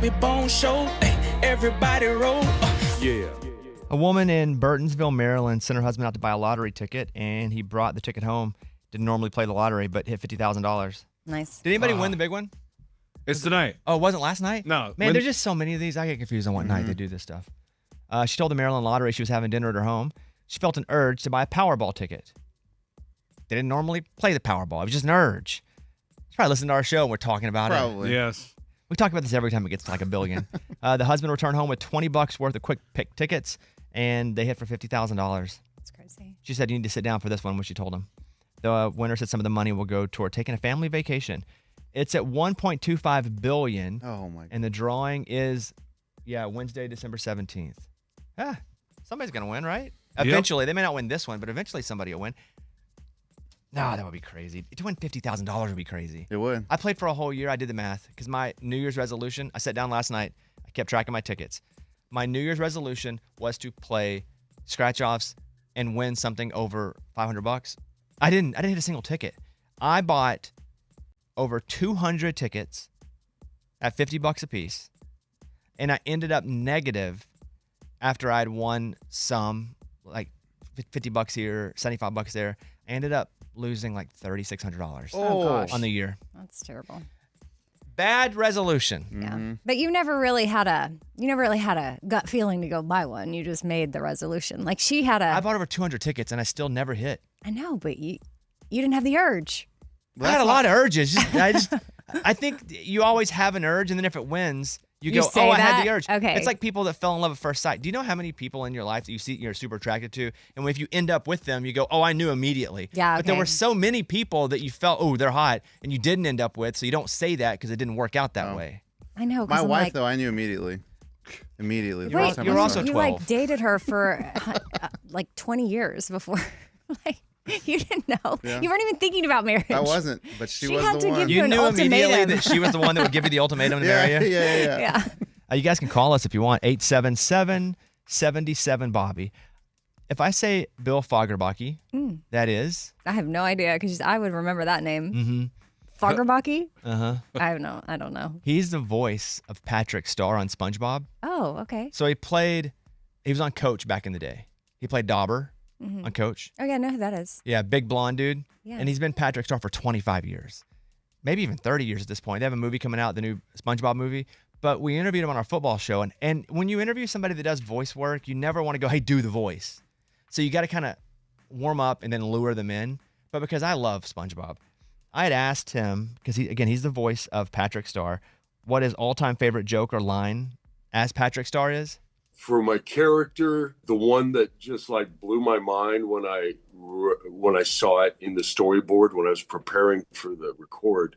Bobby Bones Show. Everybody roll. Yeah. A woman in Burtonsville, Maryland, sent her husband out to buy a lottery ticket, and he brought the ticket home. Didn't normally play the lottery, but hit $50,000. Nice. Did anybody win the big one? It's tonight. Oh, it wasn't last night? No. Man, there's just so many of these. I get confused on what night they do this stuff. She told the Maryland Lottery she was having dinner at her home. She felt an urge to buy a Powerball ticket. They didn't normally play the Powerball. It was just an urge. She's probably listening to our show and we're talking about it. Probably. Yes. We talk about this every time it gets to like $1 billion. The husband returned home with $20 worth of quick pick tickets, and they hit for $50,000. That's crazy. She said, you need to sit down for this one when she told him. The winner said some of the money will go toward taking a family vacation. It's at $1.25 billion. Oh, my God. And the drawing is, Wednesday, December 17th. Somebody's going to win, right? Yep. Eventually. They may not win this one, but eventually somebody will win. No, that would be crazy. To win $50,000 would be crazy. It would. I played for a whole year. I did the math because my New Year's resolution, I sat down last night. I kept track of my tickets. My New Year's resolution was to play scratch-offs and win something over $500. I didn't hit a single ticket. I bought over 200 tickets at $50 a piece, and I ended up negative after I'd won some, like $50 here, $75 there. I ended up losing like $3,600 Oh, gosh. on the year. That's terrible. Bad resolution. Yeah. But you never really had a gut feeling to go buy one. You just made the resolution. Like she had I bought over 200 tickets and I still never hit. I know, but you didn't have the urge. I had a lot of urges. I think you always have an urge, and then if it wins, you go, say I had that? the urge. Okay. It's like people that fell in love at first sight. Do you know how many people in your life that you see you're super attracted to, and if you end up with them, you go, I knew immediately. Yeah, But there okay. were so many people that you felt, they're hot, and you didn't end up with, so you don't say that because it didn't work out that way. I know. 'cause My I'm wife, like, though, I knew immediately. Immediately. the Wait, first time you're I also saw her. you 12. like dated her for like 20 years before. Like you didn't know. Yeah. You weren't even thinking about marriage. I wasn't, but she was had the to one. give You an knew immediately ultimatum. that she was the one that would give you the ultimatum to marry you? Yeah. Yeah. You guys can call us if you want, 877-77-BOBBY. If I say Bill Fagerbaki, that is? I have no idea because I would remember that name. Mm-hmm. Fagerbaki? Uh-huh. I don't know. He's the voice of Patrick Star on SpongeBob. Oh, okay. So he was on Coach back in the day. He played Dauber on Coach. Oh, yeah, I know who that is. Yeah, big blonde dude. Yeah. And he's been Patrick Star for 25 years. Maybe even 30 years at this point. They have a movie coming out, the new SpongeBob movie. But we interviewed him on our football show. And when you interview somebody that does voice work, you never want to go, hey, do the voice. So you got to kind of warm up and then lure them in. But because I love SpongeBob, I had asked him, because he's the voice of Patrick Star, what his all-time favorite joke or line as Patrick Star is. For my character, the one that just like blew my mind when I saw it in the storyboard when I was preparing for the record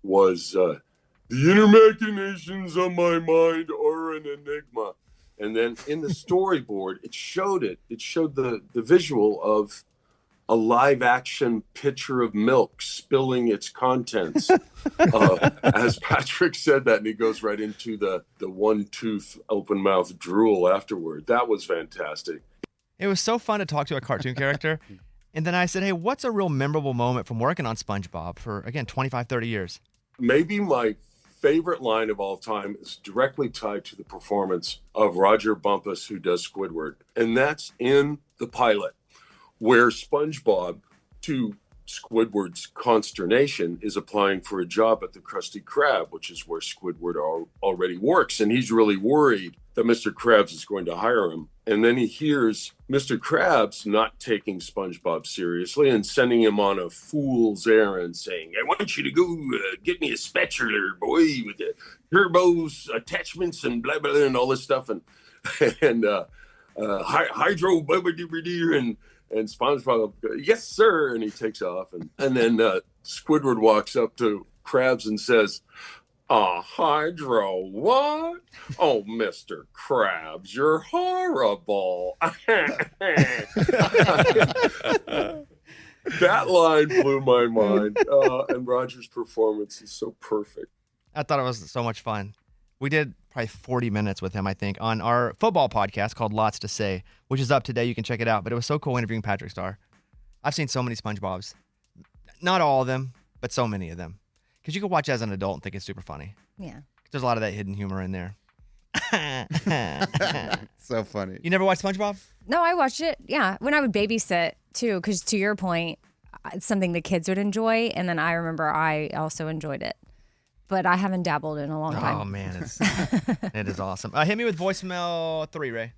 was the inner machinations of my mind are an enigma. And then in the storyboard, it showed the visual of a live action pitcher of milk spilling its contents. As Patrick said that, and he goes right into the one tooth open mouth drool afterward. That was fantastic. It was so fun to talk to a cartoon character. And then I said, hey, what's a real memorable moment from working on SpongeBob for, again, 25, 30 years? Maybe my favorite line of all time is directly tied to the performance of Roger Bumpus, who does Squidward. And that's in the pilot, where SpongeBob, to Squidward's consternation, is applying for a job at the Krusty Krab, which is where Squidward already works. And he's really worried that Mr. Krabs is going to hire him. And then he hears Mr. Krabs not taking SpongeBob seriously and sending him on a fool's errand, saying, I want you to go get me a spatula, boy, with the turbos, attachments, and blah, blah, blah, and all this stuff. And hydro, blah, blah, blah, blah, and SpongeBob, yes, sir. And he takes off. And then Squidward walks up to Krabs and says, hydro, what? Oh, Mr. Krabs, you're horrible. That line blew my mind. And Roger's performance is so perfect. I thought it was so much fun. We did probably 40 minutes with him, I think, on our football podcast called Lots to Say, which is up today. You can check it out. But it was so cool interviewing Patrick Star. I've seen so many SpongeBobs. Not all of them, but so many of them. Because you can watch it as an adult and think it's super funny. Yeah. There's a lot of that hidden humor in there. So funny. You never watched SpongeBob? No, I watched it. Yeah, when I would babysit too, because to your point, it's something the kids would enjoy, and then I remember I also enjoyed it, but I haven't dabbled in a long time. Oh man, it is awesome. Hit me with voicemail 3, Ray.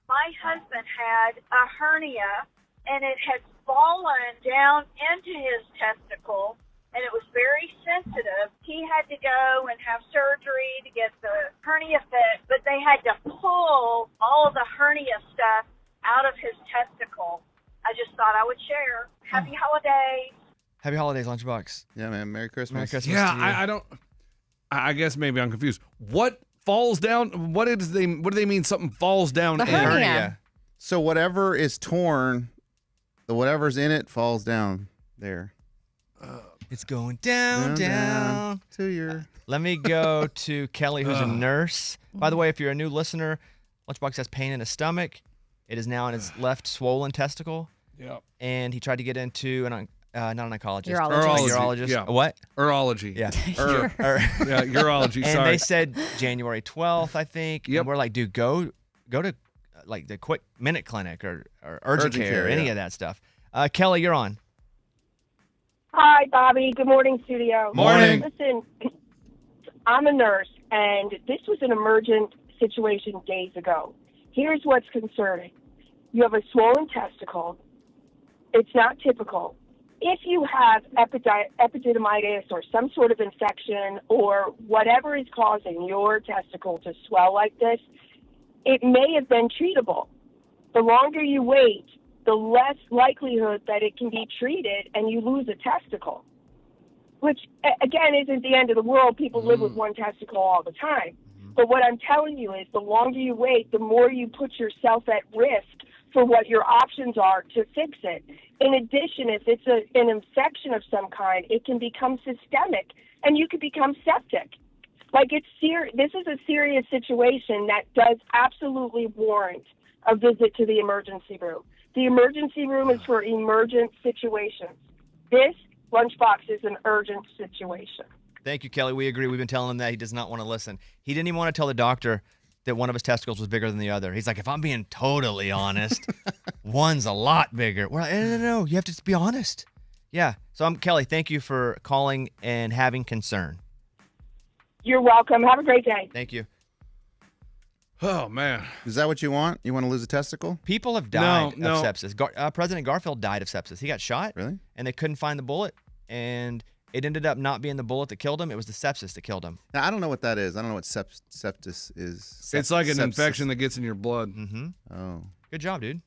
My husband had a hernia, and it had fallen down into his testicle, and it was very sensitive. He had to go and have surgery to get the hernia fixed, but they had to pull all of the hernia stuff out of his testicle. I just thought I would share. Happy holidays. Happy holidays, Lunchbox. Yeah, man. Merry Christmas. Merry Christmas. Yeah, to you. I don't. I guess maybe I'm confused. What falls down? What do they mean? Something falls down? The in? hernia. So whatever is torn, the whatever's in it falls down there. It's going down. To your. Let me go to Kelly, who's a nurse. By the way, if you're a new listener, Lunchbox has pain in his stomach. It is now in his left swollen testicle. Yep. And he tried to get into not an oncologist. Urologist. Urologist. Yeah. A what? Urology. Yeah. Yeah, urology. And Sorry. they said January 12th, I think. Yep. And we're like, dude, go to like the quick minute clinic or urgent care, any yeah. of that stuff. Kelly, you're on. Hi, Bobby. Good morning, studio. Morning. Listen, I'm a nurse, and this was an emergent situation days ago. Here's what's concerning. You have a swollen testicle. It's not typical. If you have epididymitis or some sort of infection or whatever is causing your testicle to swell like this, it may have been treatable. The longer you wait, the less likelihood that it can be treated and you lose a testicle, which, again, isn't the end of the world. People live with one testicle all the time. But what I'm telling you is the longer you wait, the more you put yourself at risk for what your options are to fix it. In addition, if it's an infection of some kind, it can become systemic, and you could become septic. Like, this is a serious situation that does absolutely warrant a visit to the emergency room. The emergency room is for emergent situations. This Lunchbox is an urgent situation. Thank you, Kelly. We agree. We've been telling him that he does not want to listen. He didn't even want to tell the doctor that one of his testicles was bigger than the other. He's like, if I'm being totally honest, one's a lot bigger. We're like, no. You have to be honest. Yeah. So Kelly, thank you for calling and having concern. You're welcome. Have a great day. Thank you. Oh man. Is that what you want? You want to lose a testicle? People have died No. of sepsis. President Garfield died of sepsis. He got shot. Really? And they couldn't find the bullet. And it ended up not being the bullet that killed him. It was the sepsis that killed him. Now, I don't know what that is. I don't know what sepsis is. It's like an Sepsis. infection that gets in your blood. Mm-hmm. Oh. Good job, dude.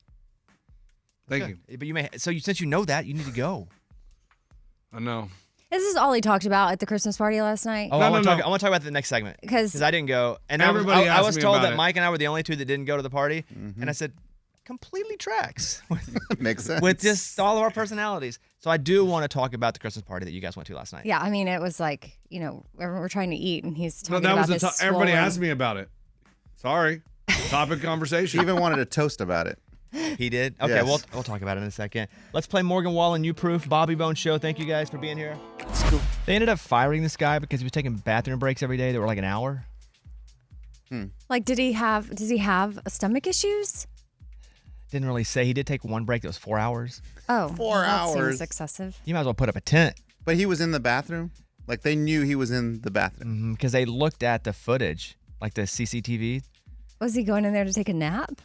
Thank Good. you. But since you know that, you need to go. I know. This is all he talked about at the Christmas party last night. Oh, No, I want no, to no. talk about the next segment Because I didn't go, and Everybody I asked was me told about that it. Mike and I were the only two that didn't go to the party, and I said, completely tracks Makes sense. with just all of our personalities. So I do want to talk about the Christmas party that you guys went to last night. yeah, I mean, it was like, we're trying to eat, and he's No, talking that was about the this everybody swollen- asked me about it. Sorry. Topic She conversation. even wanted a toast about it. He did? Okay, Yes. we'll talk about it in a second. Let's play Morgan Wallen, You Proof, Bobby Bone Show. Thank you guys for being here. They ended up firing this guy because he was taking bathroom breaks every day that were like an hour. Like, does he have stomach issues? Didn't really say. He did take one break that was 4 hours. Oh, 4 that seems hours. excessive. You might as well put up a tent. But he was in the bathroom? Like, they knew he was in the bathroom. Because they looked at the footage, like the CCTV. Was he going in there to take a nap?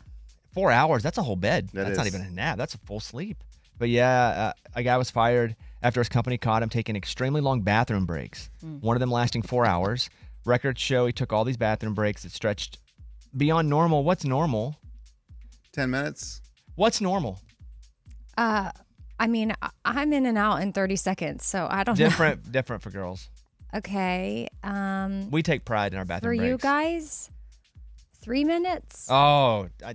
4 hours, that's a whole bed. That That's not is. even a nap. That's a full sleep. But yeah, a guy was fired after his company caught him taking extremely long bathroom breaks. One of them lasting 4 hours. Records show he took all these bathroom breaks that stretched beyond normal. What's normal? 10 minutes? What's normal? I mean, I'm in and out in 30 seconds, so I don't know. Different for girls. Okay. We take pride in our For bathroom you breaks. guys, 3 minutes? Oh, I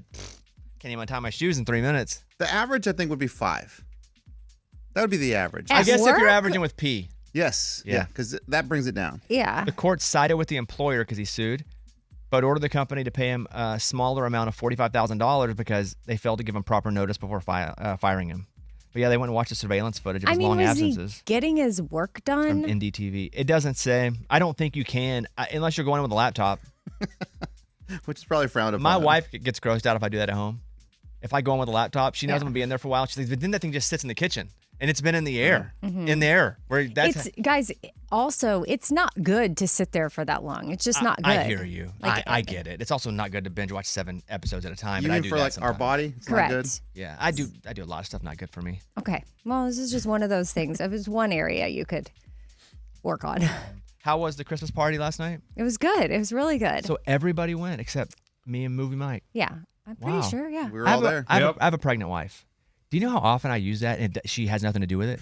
can't even tie my shoes in 3 minutes. The average, I think, would be 5. That would be the average. At I guess if work? you're averaging with pee. Yes. Yeah. Yeah, because that brings it down. Yeah. The court sided with the employer because he sued, but ordered the company to pay him a smaller amount of $45,000 because they failed to give him proper notice before firing him. But yeah, they went and watched the surveillance footage of his I mean, long was absences he getting his work from done? NDTV. It doesn't say. I don't think you can, unless you're going in with a laptop. Which is probably frowned upon. My wife gets grossed out if I do that at home. If I go in with a laptop, she knows Yeah. I'm going to be in there for a while. She's like, but then that thing just sits in the kitchen. And it's been in the air. In the air. Where that's It's guys. Also, it's not good to sit there for that long. It's just not good. I hear you. Like, I get it. It's also not good to binge watch 7 episodes at a time. You and I mean do for that like our sometimes. body? It's Correct. not good. Yeah, I do a lot of stuff not good for me. Okay. Well, this is just one of those things. If it's one area you could work on. How was the Christmas party last night? It was good. It was really good. So everybody went except me and Movie Mike. Yeah, I'm pretty Wow. sure. Yeah. We were all there. I have a pregnant wife. Do you know how often I use that and she has nothing to do with it?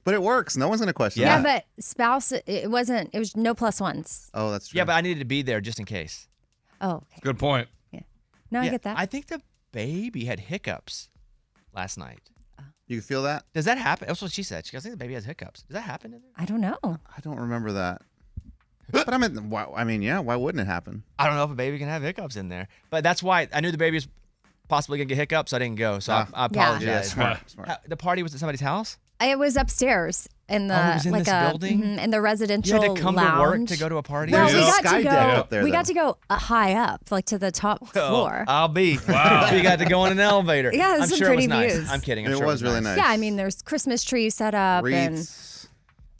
But it works. No one's going to question Yeah, that. but spouse, it was no plus ones. Oh, that's true. Yeah, but I needed to be there just in case. Oh, okay. Good point. No, I Yeah, get that. I think the baby had hiccups last night. You feel that? Does that happen? That's what she said. She goes, I think the baby has hiccups. Does that happen in there? I don't know. I don't remember that. But yeah, why wouldn't it happen? I don't know if a baby can have hiccups in there. But that's why I knew the baby was possibly going to get hiccups, so I didn't go. So I apologize. Yeah, smart. The party was at somebody's house? It was upstairs in the it was in this building? in the residential You had to come lounge. to work to go to a party? Well, There's we a got sky to go. deck up there, we though. got to go high up, like to the top floor. I'll be. Wow. You got to go in an elevator. Yeah, I'm some sure pretty it was nice. views. I'm kidding. I'm It sure was really nice. Yeah, I mean, there's Christmas trees set up, and Wreaths.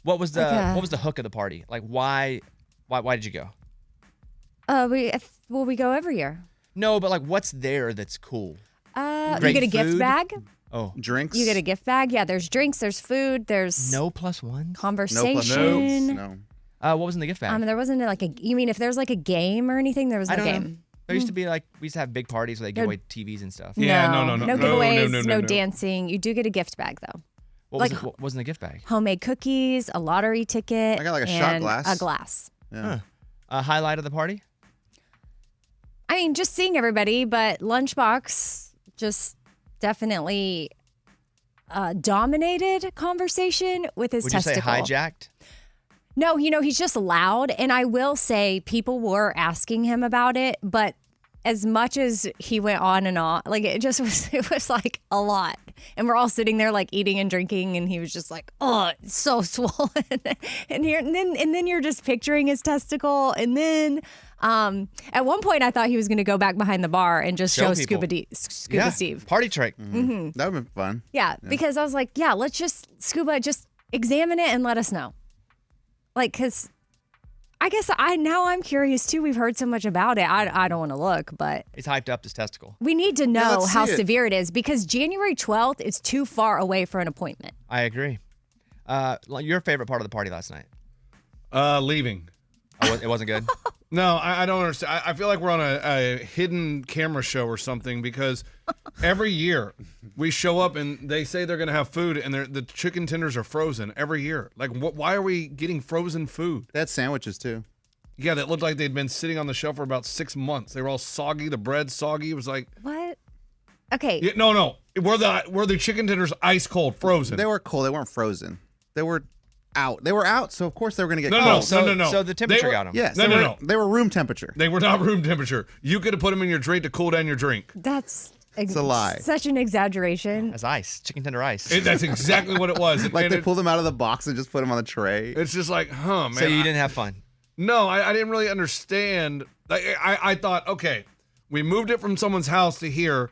What was the Like what was the hook of the party? Like why did you go? we go every year. No, but like what's there that's cool? You Great get a gift food? bag. Oh, Drinks. You get a gift bag. Yeah, there's drinks, there's food, there's no plus ones. No plus conversation. No. What was in the gift bag? There wasn't like a. You mean if there's like a game or anything? There was I no don't game. know. There used to be like we used to have big parties where they give away TVs and stuff. Yeah, no No giveaways, no dancing. You do get a gift bag though. What was in the gift bag? Homemade cookies, a lottery ticket. I got like a shot and glass. A glass. Yeah. A highlight of the party? I mean, just seeing everybody, but Lunchbox just definitely dominated conversation with his Would testicle. you say hijacked? No, he's just loud. And I will say people were asking him about it, but as much as he went on and on, like it was like a lot. And we're all sitting there like eating and drinking, and he was just like, oh, it's so swollen. and then you're just picturing his testicle. And then at one point I thought he was going to go back behind the bar and just show people. Scuba Steve. Party trick. That would have been fun. Yeah, because I was like, yeah, let's just just examine it and let us know. Like, because I guess I'm curious too. We've heard so much about it. I don't want to look, but He's hyped up his testicle. we need to know let's how see it. severe it is because January 12th is too far away for an appointment. I agree. Your favorite part of the party last night? Leaving. Oh, it wasn't good? No, I don't understand. I feel like we're on a hidden camera show or something because every year we show up and they say they're going to have food and the chicken tenders are frozen every year. Like, why are we getting frozen food? They had sandwiches too. Yeah, that looked like they'd been sitting on the shelf for about 6 months. They were all soggy. The bread soggy. It was like, What? Okay. yeah, no. Were the chicken tenders ice cold, frozen? They were cold. They weren't frozen. They were out. They were out, so of course they were going to get No, cold. no. So the temperature They were- got him. Yes. No, they no. were, They were room temperature. They were not room temperature. You could have put them in your drink to cool down your drink. That's It's a lie. Such an exaggeration. That's ice. Chicken tender ice. That's exactly what it was. Like And they pulled them out of the box and just put them on the tray. It's just like, man. so you didn't have fun. No, I didn't really understand. Like, I thought, okay, we moved it from someone's house to here,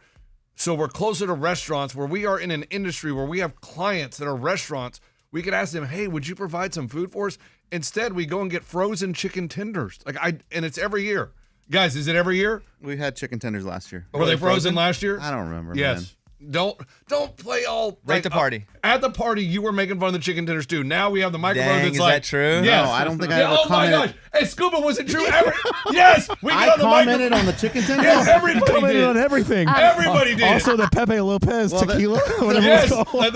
so we're closer to restaurants where we are in an industry where we have clients that are restaurants. We could ask them, hey, would you provide some food for us? Instead, we go and get frozen chicken tenders. And it's every year. Guys, is it every year? We had chicken tenders last year. Were they frozen last year? I don't remember. Yes. Man. Don't play all Rate the party. At the party, you were making fun of the chicken tenders too. Now we have the microphone Dang, that's is like, that true? Yes. No, I don't think I Yeah, ever oh my commented. gosh! Hey, Scuba, was it true? Yes, we get I on the commented microphone. on the chicken tenders. Yes, everybody Commented on did. everything. Everybody did. Also, the Pepe Lopez Well, tequila, whatever Yes, it's called.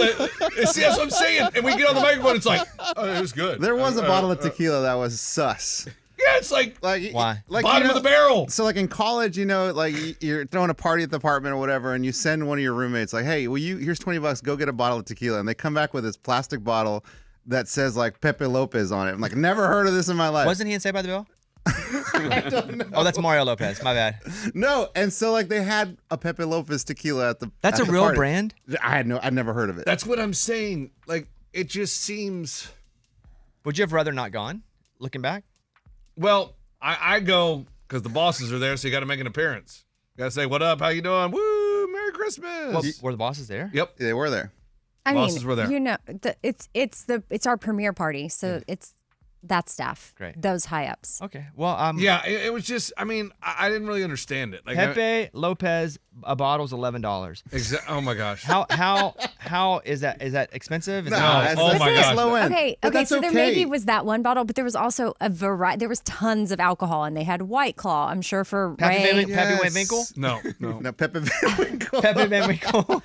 see, that's what I'm saying. And we get on the microphone, it's like, oh, it was good. There was a bottle of tequila that was sus. Yeah, it's like Why? Like, bottom of the barrel. So like in college, like you're throwing a party at the apartment or whatever, and you send one of your roommates like, hey, here's $20, go get a bottle of tequila, and they come back with this plastic bottle that says like Pepe Lopez on it. I'm like, never heard of this in my life. Wasn't he in Saved by the Bell? I don't know. Oh, that's Mario Lopez. My bad. No, and so like they had a Pepe Lopez tequila at the. That's at a the real party. brand? I'd never heard of it. That's what I'm saying. Like, it just seems. Would you have rather not gone? Looking back, Well, I go because the bosses are there, so you got to make an appearance. You got to say, "What up? How you doing? Woo! Merry Christmas!" well, were the bosses there? Yep. They were there. I Bosses mean, were there. you know, it's our premiere party, so it's that staff. Great. Those high ups. Okay. Well, Yeah, it was just. I mean, I didn't really understand it. Like, Pepe Lopez, a bottle's $11. Oh my gosh. How is that? Is that expensive? Is No, that- that's, oh that's my pretty gosh. low end. Okay, But okay. that's So there okay. maybe was that one bottle, but there was also a variety. There was tons of alcohol, and they had White Claw. I'm sure for Pepe Ray. Van- Pepe Van Winkle? No. No, Pepe Van Winkle. Pepe Van Winkle.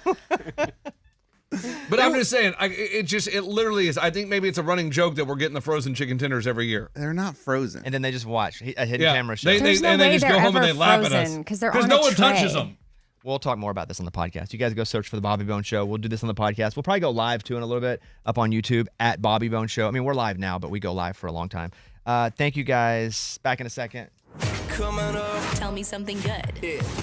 But I'm just saying, it literally is. I think maybe it's a running joke that we're getting the frozen chicken tenders every year. They're not frozen. And then they just watch a hidden camera show. There's no and they way just they're go home and ever they laugh at us frozen, 'cause they're because on no a one touches tray. them. We'll talk more about this on the podcast. You guys go search for the Bobby Bone Show. We'll do this on the podcast. We'll probably go live too in a little bit up on YouTube at Bobby Bone Show. I mean, we're live now, but we go live for a long time. Thank you guys. Back in a second. Coming up. Tell me something good.